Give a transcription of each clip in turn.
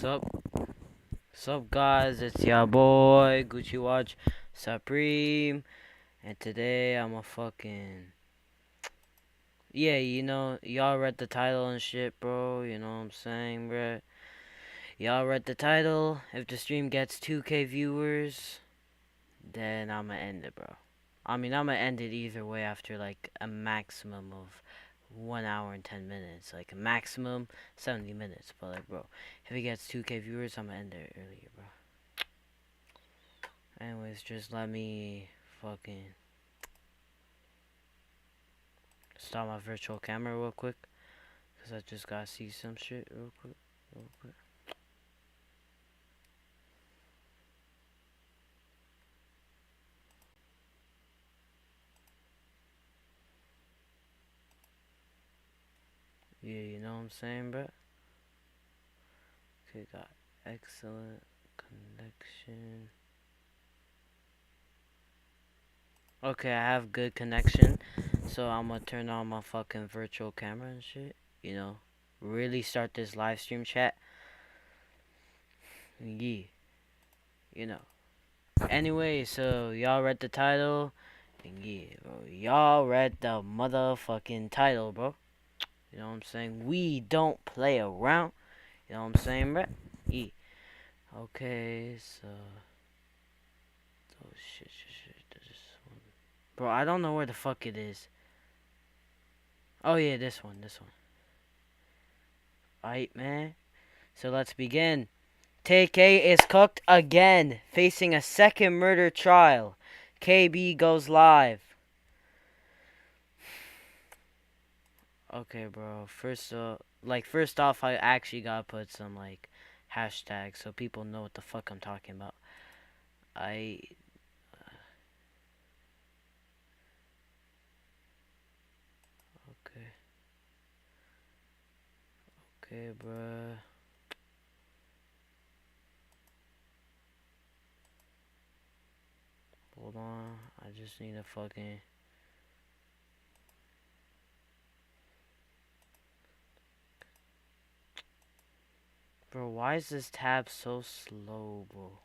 Sup? Sup guys, it's your boy Gucci Watch Supreme, and today I'm a fucking y'all read the title and shit, bro. You know what I'm saying, bro? Y'all read the title. If the stream gets 2K viewers, then I'ma end it, bro. I'ma end it either way after like a maximum of 1 hour and 10 minutes, like a maximum 70 minutes. But like, bro, if it gets 2K viewers, I'ma end it earlier, bro. Anyways, just let me fucking start my virtual camera real quick, cause I just gotta see some shit real quick, real quick. Yeah, you know what I'm saying, bro? Okay, got excellent connection. Okay, I have good connection, so I'm gonna turn on my fucking virtual camera and shit. You know, really start this live stream chat. Yeah, you know. Anyway, so y'all read the title, and yeah, bro, y'all read the motherfucking title, bro. You know what I'm saying? We don't play around. You know what I'm saying, bro? Yeah. Okay, so. Oh, shit. This one. Bro, I don't know where the fuck it is. Oh, yeah, this one. Alright, man. So let's begin. TK is cooked again, facing a second murder trial. KB goes live. Okay, bro. First off, I actually gotta put some, like, hashtags so people know what the fuck I'm talking about. Okay. Okay, bro. Hold on. I just need a fucking... Bro, why is this tab so slow, bro?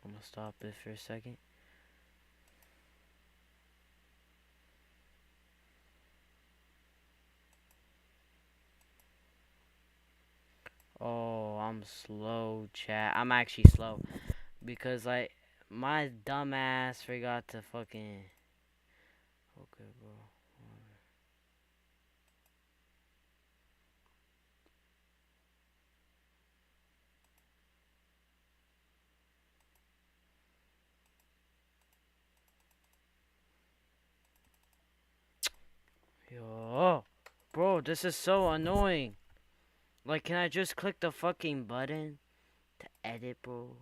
I'm gonna stop it for a second. Oh, I'm slow, chat. I'm actually slow. Because, like, my dumb ass forgot to fucking... Okay, bro. Yo, bro, this is so annoying. Like, can I just click the fucking button to edit, bro?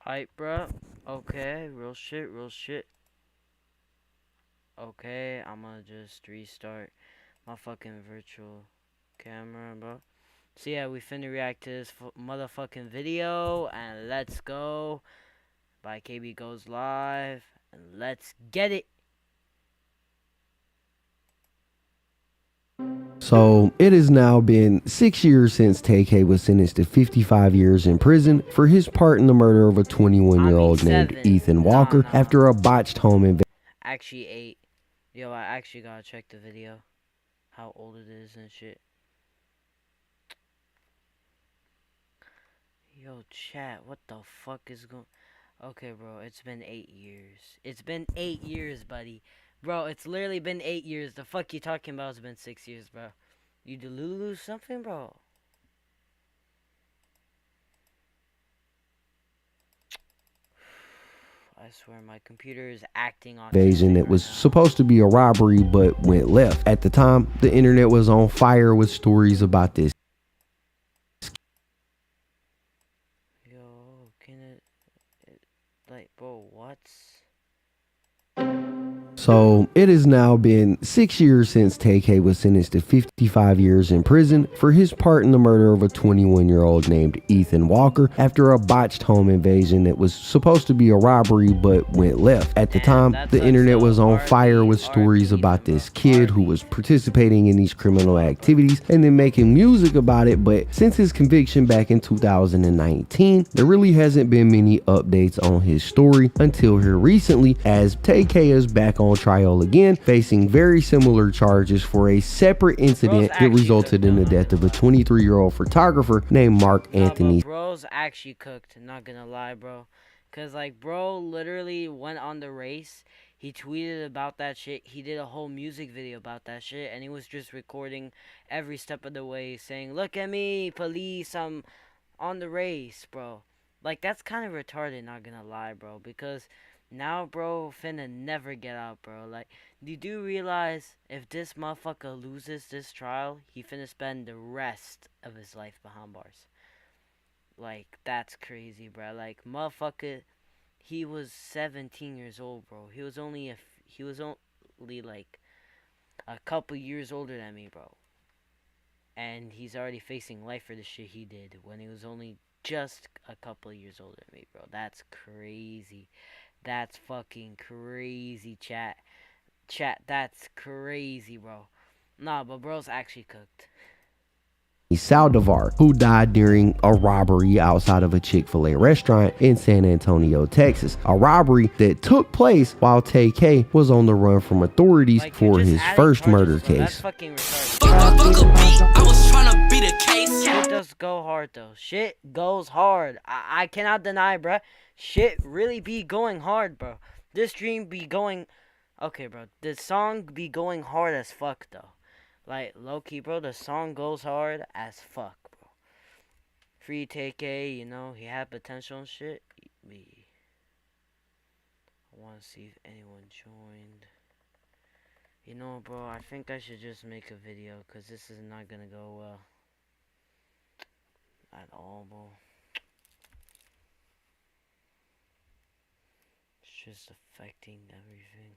Hype, bro. Okay, real shit. Okay, I'm gonna just restart my fucking virtual camera, bro. So yeah, we finna react to this motherfucking video, and let's go. By KB Goes Live, and let's get it. So, it has now been 6 years since TK was sentenced to 55 years in prison for his part in the murder of a 21-year-old named Ethan Walker after a botched home invasion. Actually 8. Yo, I actually gotta check the video. how old it is and shit. Yo, chat, what the fuck is going? Okay, bro, it's been 8 years. It's been 8 years, buddy. Bro, it's literally been 8 years. The fuck you talking about? It's been 6 years, bro. You lose something, bro? I swear my computer is acting on invasion that was supposed to be a robbery but went left. At the time, the internet was on fire with stories about this. Yo, can like, bro, what? So, it has now been 6 years since Tay-K was sentenced to 55 years in prison for his part in the murder of a 21-year-old named Ethan Walker after a botched home invasion that was supposed to be a robbery but went left. At the time, the internet was on fire with stories about this kid who was participating in these criminal activities and then making music about it, but since his conviction back in 2019, there really hasn't been many updates on his story until here recently, as Tay-K is back on trial again, facing very similar charges for a separate incident that resulted in the death of a 23-year-old photographer named Mark Anthony. Bro's actually cooked, not gonna lie, bro. Cause like, bro literally went on the race. He tweeted about that shit. He did a whole music video about that shit, and he was just recording every step of the way, saying, "Look at me, police, I'm on the race, bro." Like, that's kind of retarded, not gonna lie, bro. Because now, bro, finna never get out, bro. Like, you do realize if this motherfucker loses this trial, he finna spend the rest of his life behind bars. Like, that's crazy, bro. Like, motherfucker, he was 17 years old, bro. He was only like a couple years older than me, bro. And he's already facing life for the shit he did when he was only just a couple years older than me, bro. That's crazy. That's fucking crazy, chat. Chat, that's crazy, bro. Nah, but bro's actually cooked. Saldivar, who died during a robbery outside of a Chick-fil-A restaurant in San Antonio, Texas. A robbery that took place while Tay-K was on the run from authorities for his first murder case. That's fucking retarded. I was trying to beat a case. Shit does go hard, though. Shit goes hard. I cannot deny, bruh. Shit really be going hard, bro. This stream be going... Okay, bro. This song be going hard as fuck, though. Like, low-key, bro, the song goes hard as fuck, bro. Free Tay-K, you know, he had potential and shit. I want to see if anyone joined. You know, bro, I think I should just make a video, because this is not gonna go well. At all, bro. It's just affecting everything.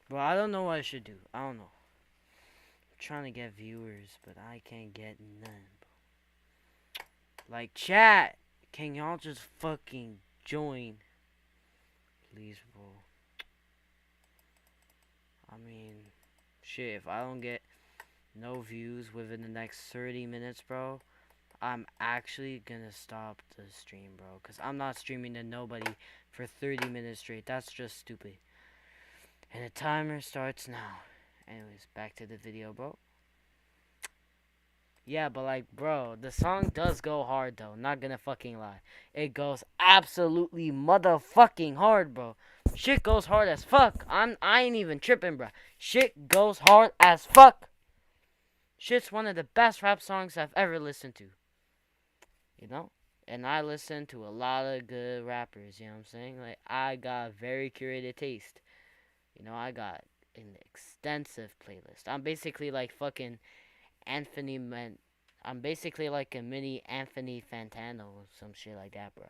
Bro, I don't know what I should do. I don't know. I'm trying to get viewers, but I can't get none, bro. Like, chat, can y'all just fucking join? Please, bro. I mean, shit, if I don't get no views within the next 30 minutes, bro, I'm actually gonna stop the stream, bro. Because I'm not streaming to nobody for 30 minutes straight. That's just stupid. And the timer starts now. Anyways, back to the video, bro. Yeah, but like, bro, the song does go hard, though. Not gonna fucking lie. It goes absolutely motherfucking hard, bro. Shit goes hard as fuck. I ain't even tripping, bro. Shit goes hard as fuck. Shit's one of the best rap songs I've ever listened to. You know? And I listen to a lot of good rappers, you know what I'm saying? Like, I got very curated taste. You know, I got an extensive playlist. I'm basically like fucking I'm basically like a mini Anthony Fantano or some shit like that, bro.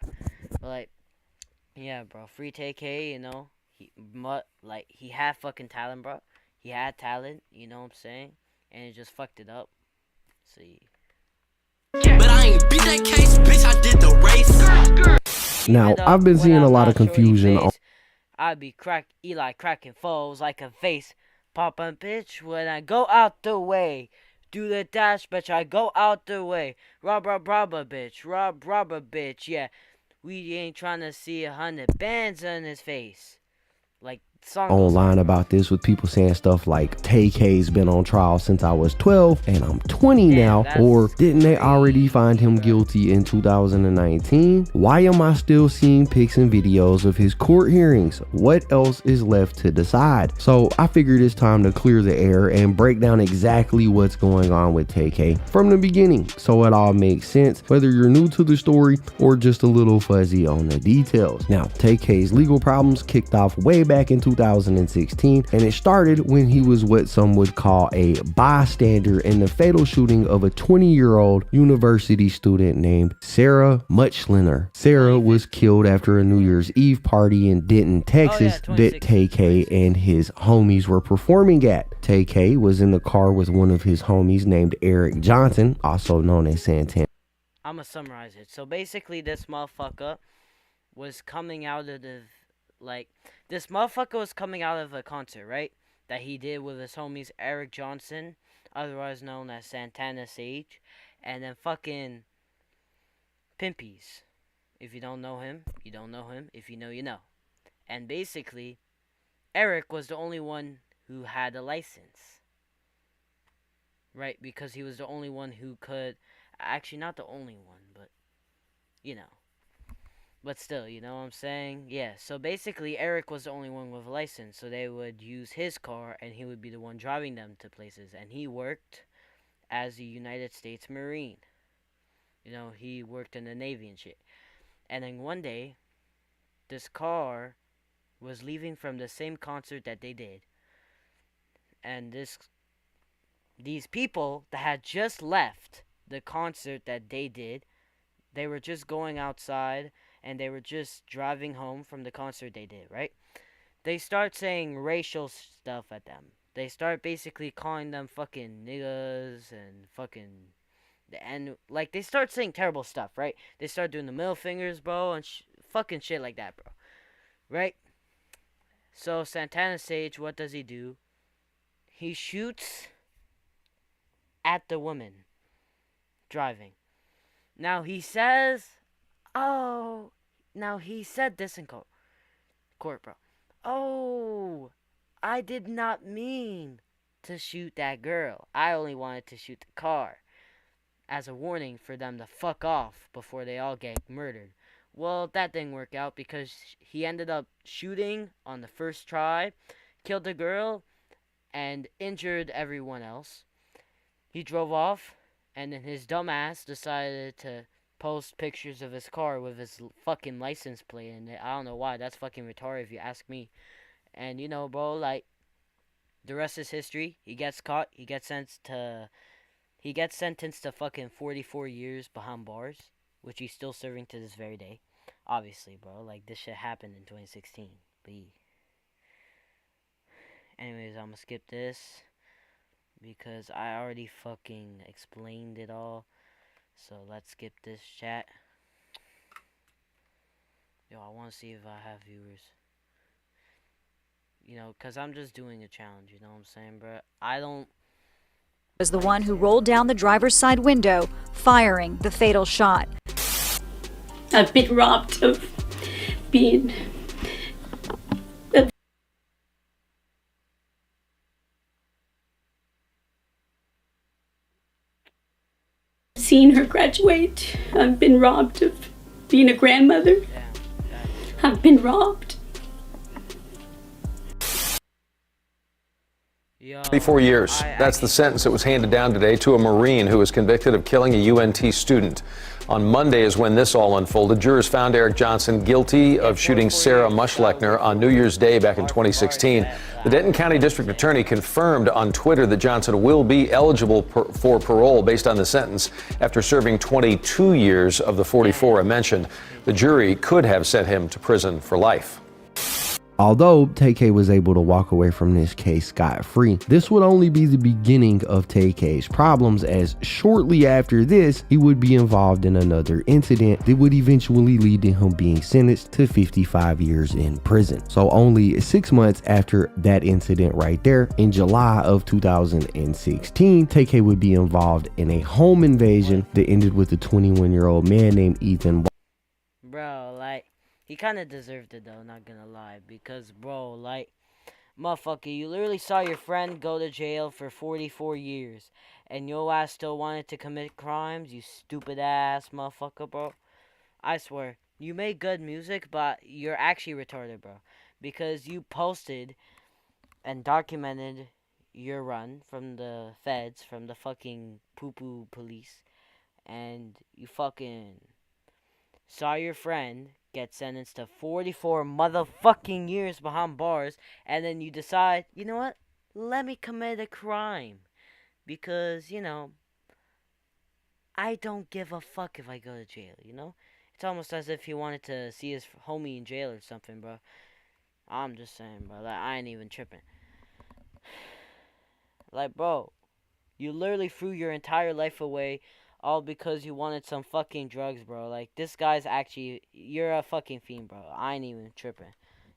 But like, yeah, bro. Free Tay-K, you know, he had fucking talent, bro. He had talent, you know what I'm saying? And he just fucked it up. See. But I ain't beat that case, bitch. I did the race. Now, I've been seeing a lot of confusion on. I be Eli cracking foes like a vase. Poppin' bitch when I go out the way. Do the dash, bitch, I go out the way. Rob, bitch. Rob, bitch, yeah. We ain't trying to see 100 bands on his face. Like, Song goes online about this, with people saying stuff like TK's been on trial since I was 12 and I'm 20 now, that's or didn't they already find him guilty in 2019? Why am I still seeing pics and videos of his court hearings? What else is left to decide? So I figured it's time to clear the air and break down exactly what's going on with TK from the beginning, so it all makes sense, whether you're new to the story or just a little fuzzy on the details. Now, TK's legal problems kicked off way back in 2016, and it started when he was what some would call a bystander in the fatal shooting of a 20-year-old university student named Sarah Muchliner. Sarah was killed after a New Year's Eve party in Denton, Texas, that TK and his homies were performing at. TK was in the car with one of his homies named Eric Johnson, also known as Santana. I'm gonna summarize it. So basically, this motherfucker was coming out of the, this motherfucker was coming out of a concert, right? That he did with his homies Eric Johnson, otherwise known as Santana Sage, and then fucking Pimpies. If you don't know him, you don't know him. If you know, you know. And basically, Eric was the only one who had a license. Right? Because he was the only one who could... Actually, not the only one, but... You know. But still, you know what I'm saying? Yeah, so basically, Eric was the only one with a license. So they would use his car, and he would be the one driving them to places. And he worked as a United States Marine. You know, he worked in the Navy and shit. And then one day, this car was leaving from the same concert that they did. And these people that had just left the concert that they did, they were just going outside and they were just driving home from the concert they did, right? They start saying racial stuff at them. They start basically calling them fucking niggas and fucking... And, like, they start saying terrible stuff, right? They start doing the middle fingers, bro, and fucking shit like that, bro. Right? So, Santana Sage, what does he do? He shoots at the woman driving. Now, he says... Oh... Now, he said this in court, bro. Oh... I did not mean to shoot that girl. I only wanted to shoot the car. As a warning for them to fuck off before they all get murdered. Well, that didn't work out because he ended up shooting on the first try, killed the girl, and injured everyone else. He drove off, and then his dumbass decided to post pictures of his car with his fucking license plate in it. I don't know why. That's fucking retarded if you ask me. And, you know, bro, like, the rest is history. He gets caught. He gets sentenced to fucking 44 years behind bars, which he's still serving to this very day. Obviously, bro. Like, this shit happened in 2016. But yeah. Anyways, I'm gonna skip this because I already fucking explained it all. So let's skip this chat. Yo, I want to see if I have viewers. You know, because I'm just doing a challenge, you know what I'm saying, bro? I don't... was the one who rolled down the driver's side window, firing the fatal shot. I've been robbed of being seeing her graduate. I've been robbed of being a grandmother. I've been robbed. 34 years. That's the sentence that was handed down today to a Marine who was convicted of killing a UNT student. On Monday is when this all unfolded. Jurors found Eric Johnson guilty of shooting Sarah Muchliner on New Year's Day back in 2016. The Denton County District Attorney confirmed on Twitter that Johnson will be eligible for parole based on the sentence after serving 22 years of the 44 I mentioned. The jury could have sent him to prison for life. Although TK was able to walk away from this case scot-free, this would only be the beginning of TK's problems, as shortly after this, he would be involved in another incident that would eventually lead to him being sentenced to 55 years in prison. So only 6 months after that incident right there, in July of 2016, TK would be involved in a home invasion that ended with a 21-year-old man named Ethan. Bro, like... He kind of deserved it, though, not gonna lie. Because, bro, like, Motherfucker, you literally saw your friend go to jail for 44 years. And your ass still wanted to commit crimes, you stupid ass motherfucker, bro. I swear. You make good music, but you're actually retarded, bro. Because you posted and documented your run from the feds, from the fucking poo-poo police. And you fucking saw your friend get sentenced to 44 motherfucking years behind bars, and then you decide, you know what? Let me commit a crime. Because, you know, I don't give a fuck if I go to jail, you know? It's almost as if he wanted to see his homie in jail or something, bro. I'm just saying, bro. Like, I ain't even tripping. Like, bro, you literally threw your entire life away all because you wanted some fucking drugs, bro. Like, this guy's actually, you're a fucking fiend, bro. I ain't even tripping.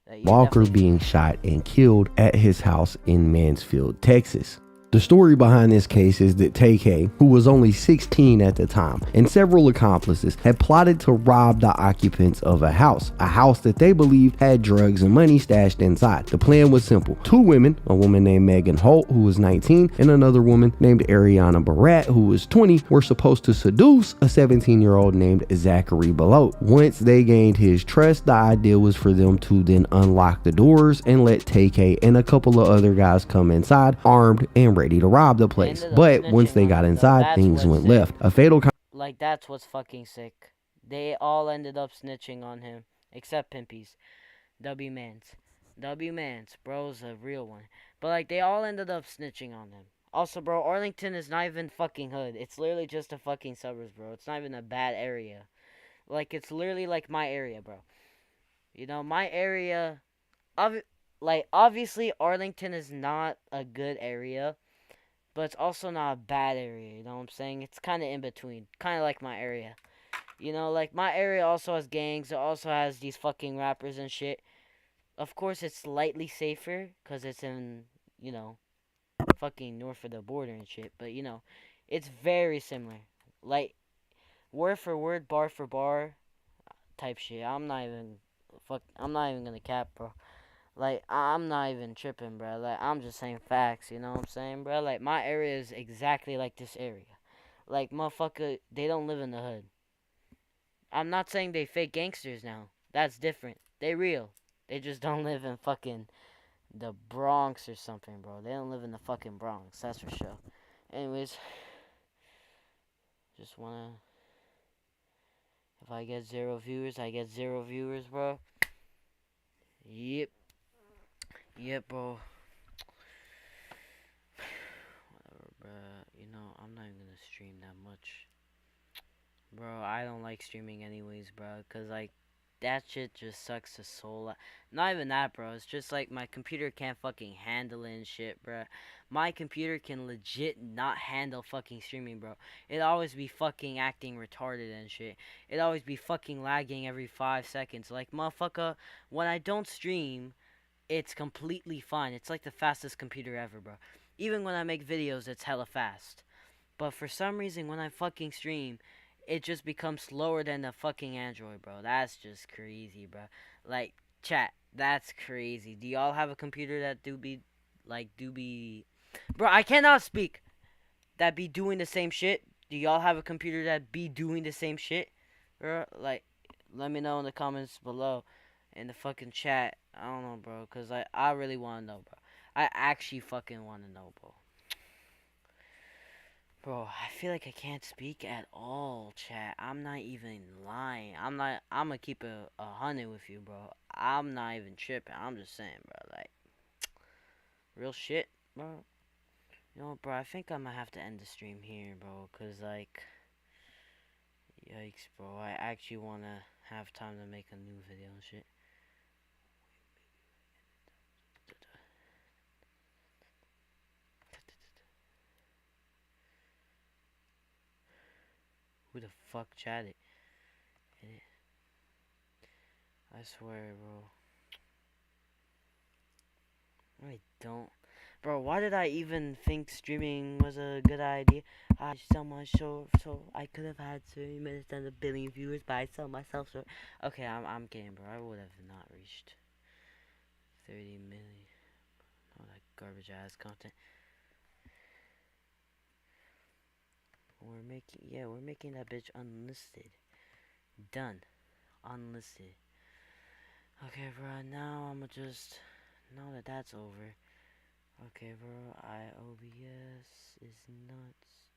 Like, Walker being shot and killed at his house in Mansfield, Texas. The story behind this case is that Tay-K, who was only 16 at the time, and several accomplices had plotted to rob the occupants of a house that they believed had drugs and money stashed inside. The plan was simple. Two women, a woman named Megan Holt, who was 19, and another woman named Ariana Barat, who was 20, were supposed to seduce a 17-year-old named Zachary Belote. Once they gained his trust, the idea was for them to then unlock the doors and let Tay-K and a couple of other guys come inside, armed and ready to rob the place. But once they got inside, things went left. A fatal like, that's what's fucking sick. They all ended up snitching on him, except Pimpies. W Mans, bro's a real one. But, like, they all ended up snitching on him. Also, bro, Arlington is not even fucking hood. It's literally just a fucking suburbs, bro. It's not even a bad area. Like, it's literally like my area, bro. You know, my area, obviously Arlington is not a good area, but it's also not a bad area, you know what I'm saying? It's kind of in between, kind of like my area. You know, like, my area also has gangs, it also has these fucking rappers and shit. Of course, it's slightly safer, because it's in, you know, fucking north of the border and shit, but, you know, it's very similar. Like, word for word, bar for bar, type shit. I'm not even gonna cap, bro. Like, I'm not even tripping, bro. Like, I'm just saying facts, you know what I'm saying, bro? Like, my area is exactly like this area. Like, motherfucker, they don't live in the hood. I'm not saying they fake gangsters now. That's different. They real. They just don't live in fucking the Bronx or something, bro. They don't live in the fucking Bronx, that's for sure. Anyways, just wanna... If I get 0 viewers, I get 0 viewers, bro. Yep. Yep, bro. Whatever, bro. You know, I'm not even gonna stream that much. Bro, I don't like streaming anyways, bro. Cause, like, that shit just sucks the soul out. Not even that, bro. It's just, like, my computer can't fucking handle it and shit, bro. My computer can legit not handle fucking streaming, bro. It always be fucking acting retarded and shit. It always be fucking lagging every 5 seconds. Like, motherfucker, when I don't stream, it's completely fine. It's like the fastest computer ever, bro. Even when I make videos, it's hella fast. But for some reason, when I fucking stream, it just becomes slower than the fucking Android, bro. That's just crazy, bro. Like, chat, that's crazy. Do y'all have a computer that do be... Bro, I cannot speak. That be doing the same shit? Do y'all have a computer that be doing the same shit? Bro, like, let me know in the comments below. In the fucking chat. I don't know, bro. Because I really want to know, bro. I actually fucking want to know, bro. Bro, I feel like I can't speak at all, chat. I'm not even lying. I'm gonna keep a 100 with you, bro. I'm not even tripping. I'm just saying, bro. Like, real shit, bro. You know, bro, I think I'm gonna have to end the stream here, bro. Because, like, yikes, bro. I actually want to have time to make a new video and shit. Who the fuck chatted? I swear, bro. I don't. Bro, why did I even think streaming was a good idea? I sell my show, so I could have had 30 minutes and 1 billion viewers, but I sell myself short. Okay, I'm kidding, bro. I would have not reached 30 million. garbage ass content. We're making that bitch unlisted. Done. Unlisted. Okay, bro, now I'ma just, now that that's over, okay, bro, OBS is nuts.